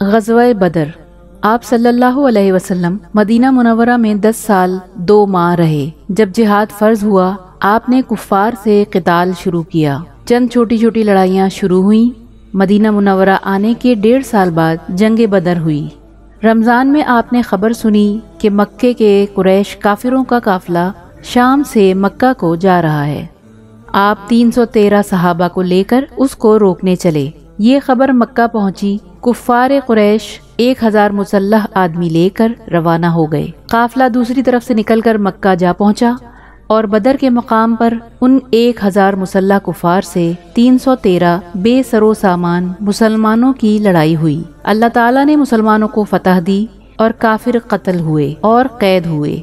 غزوہ بدر۔ آپ صلی اللہ علیہ وسلم مدینہ منورہ میں 10 سال 2 ماہ رہے۔ جب جہاد فرض ہوا آپ نے کفار سے قتال شروع کیا۔ چند چھوٹی چھوٹی لڑائیاں شروع ہوئیں۔ مدینہ منورہ آنے کے 1.5 سال بعد جنگ بدر ہوئی۔ رمضان میں آپ نے خبر سنی کہ مکے کے قریش کافروں کا قافلہ شام سے مکہ کو جا رہا ہے۔ آپ 313 صحابہ کو لے کر اس کو روکنے چلے۔ یہ خبر مکہ پہنچی۔ کفار قریش 1000 مسلح آدمی لے کر روانہ ہو گئے۔ قافلہ دوسری طرف سے نکل کر مکہ جا پہنچا اور بدر کے مقام پر ان 1000 مسلح کفار سے 313 بے سر و سامان مسلمانوں کی لڑائی ہوئی۔ اللہ تعالیٰ نے مسلمانوں کو فتح دی اور کافر قتل ہوئے اور قید ہوئے۔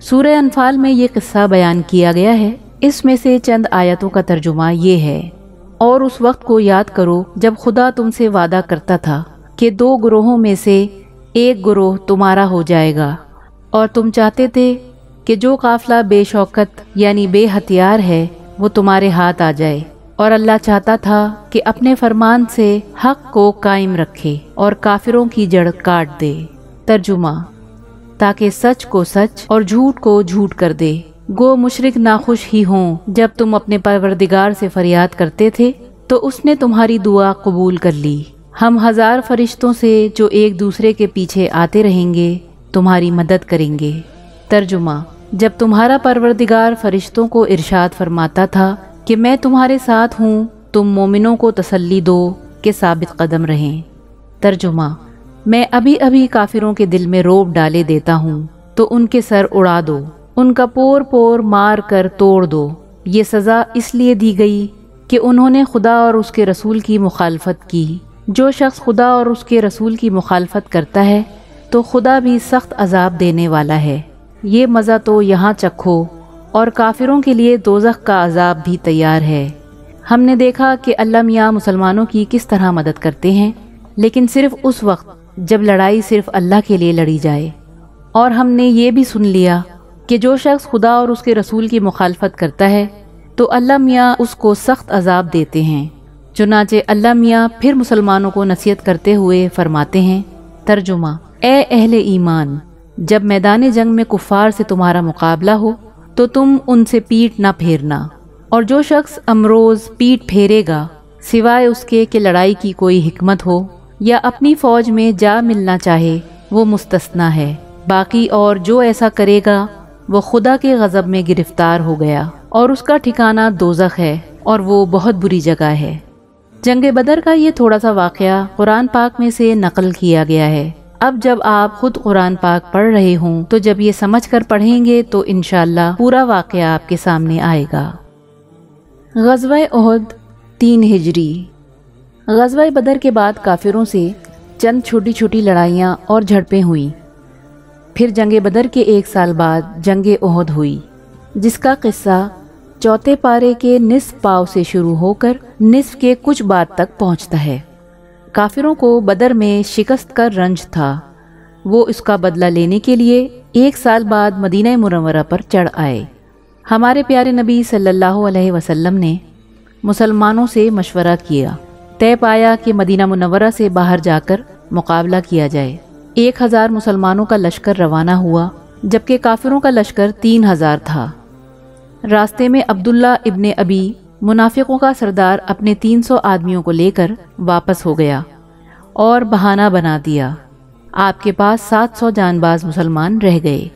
سورہ انفال میں یہ قصہ بیان کیا گیا ہے۔ اس میں سے چند آیتوں کا ترجمہ یہ ہے: اور اس وقت کو یاد کرو جب خدا تم سے وعدہ کرتا تھا کہ 2 گروہوں میں سے ایک گروہ تمہارا ہو جائے گا، اور تم چاہتے تھے کہ جو قافلہ بے شوکت یعنی بے ہتھیار ہے وہ تمہارے ہاتھ آ جائے، اور اللہ چاہتا تھا کہ اپنے فرمان سے حق کو قائم رکھے اور کافروں کی جڑ کاٹ دے۔ ترجمہ: تاکہ سچ کو سچ اور جھوٹ کو جھوٹ کر دے۔ گو مشرک ناخوش ہی ہوں جب تم اپنے پروردگار سے فریاد کرتے تھے تو اس نے تمہاری دعا قبول کر لی۔ ہم 1000 فرشتوں سے جو ایک دوسرے کے پیچھے آتے رہیں گے تمہاری مدد کریں گے۔ ترجمہ: جب تمہارا پروردگار فرشتوں کو ارشاد فرماتا تھا کہ میں تمہارے ساتھ ہوں، تم مومنوں کو تسلی دو کہ ثابت قدم رہیں۔ ترجمہ: میں ابھی ابھی کافروں کے دل میں رعب ڈالے دیتا ہوں تو ان کے سر اڑا دو، ان کا پور پور مار کر توڑ دو۔ یہ سزا اس لیے دی گئی کہ انہوں نے خدا اور اس کے رسول کی مخالفت کی۔ جو شخص خدا اور اس کے رسول کی مخالفت کرتا ہے تو خدا بھی سخت عذاب دینے والا ہے۔ یہ مزہ تو یہاں چکھو، اور کافروں کے لیے دوزخ کا عذاب بھی تیار ہے۔ ہم نے دیکھا کہ اللہ میاں مسلمانوں کی کس طرح مدد کرتے ہیں، لیکن صرف اس وقت جب لڑائی صرف اللہ کے لیے لڑی جائے۔ اور ہم نے یہ بھی سن لیا کہ جو شخص خدا اور اس کے رسول کی مخالفت کرتا ہے تو اللہ میاں اس کو سخت عذاب دیتے ہیں۔ چنانچہ اللہ میاں پھر مسلمانوں کو نصیحت کرتے ہوئے فرماتے ہیں۔ ترجمہ: اے اہل ایمان، جب میدان جنگ میں کفار سے تمہارا مقابلہ ہو تو تم ان سے پیٹھ نہ پھیرنا، اور جو شخص امروز پیٹھ پھیرے گا سوائے اس کے کہ لڑائی کی کوئی حکمت ہو یا اپنی فوج میں جا ملنا چاہے وہ مستثنا ہے۔ باقی اور جو ایسا کرے گا وہ خدا کے غضب میں گرفتار ہو گیا، اور اس کا ٹھکانہ دوزخ ہے، اور وہ بہت بری جگہ ہے۔ جنگ بدر کا یہ تھوڑا سا واقعہ قرآن پاک میں سے نقل کیا گیا ہے۔ اب جب آپ خود قرآن پاک پڑھ رہے ہوں تو جب یہ سمجھ کر پڑھیں گے تو انشاءاللہ پورا واقعہ آپ کے سامنے آئے گا۔ غزوہ احد 3 ہجری۔ غزوہ بدر کے بعد کافروں سے چند چھوٹی چھوٹی لڑائیاں اور جھڑپیں ہوئیں۔ پھر جنگ بدر کے 1 سال بعد جنگ احد ہوئی، جس کا قصہ 4 پارے کے نصف پاؤ سے شروع ہو کر نصف کے کچھ بعد تک پہنچتا ہے۔ کافروں کو بدر میں شکست کا رنج تھا۔ وہ اس کا بدلہ لینے کے لیے 1 سال بعد مدینہ منورہ پر چڑھ آئے۔ ہمارے پیارے نبی صلی اللہ علیہ وسلم نے مسلمانوں سے مشورہ کیا، طے پایا کہ مدینہ منورہ سے باہر جا کر مقابلہ کیا جائے۔ 1000 مسلمانوں کا لشکر روانہ ہوا، جبکہ کافروں کا لشکر 3000 تھا۔ راستے میں عبداللہ ابن ابی منافقوں کا سردار اپنے 300 آدمیوں کو لے کر واپس ہو گیا اور بہانہ بنا دیا۔ آپ کے پاس 700 جان باز مسلمان رہ گئے۔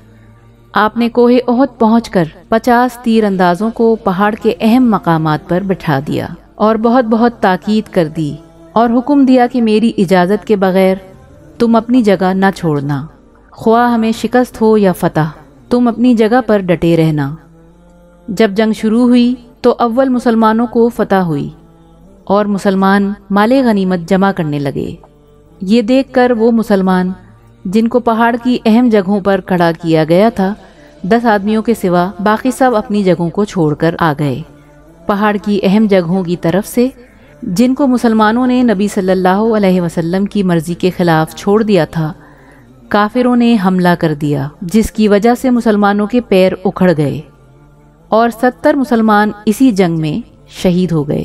آپ نے کوہ احد پہنچ کر 50 تیر اندازوں کو پہاڑ کے اہم مقامات پر بٹھا دیا اور بہت بہت تاکید کر دی، اور حکم دیا کہ میری اجازت کے بغیر تم اپنی جگہ نہ چھوڑنا، خواہ ہمیں شکست ہو یا فتح، تم اپنی جگہ پر ڈٹے رہنا۔ جب جنگ شروع ہوئی تو اول مسلمانوں کو فتح ہوئی اور مسلمان مال غنیمت جمع کرنے لگے۔ یہ دیکھ کر وہ مسلمان جن کو پہاڑ کی اہم جگہوں پر کھڑا کیا گیا تھا، 10 آدمیوں کے سوا باقی سب اپنی جگہوں کو چھوڑ کر آ گئے۔ پہاڑ کی اہم جگہوں کی طرف سے جن کو مسلمانوں نے نبی صلی اللہ علیہ وسلم کی مرضی کے خلاف چھوڑ دیا تھا، کافروں نے حملہ کر دیا، جس کی وجہ سے مسلمانوں کے پیر اکھڑ گئے اور 70 مسلمان اسی جنگ میں شہید ہو گئے۔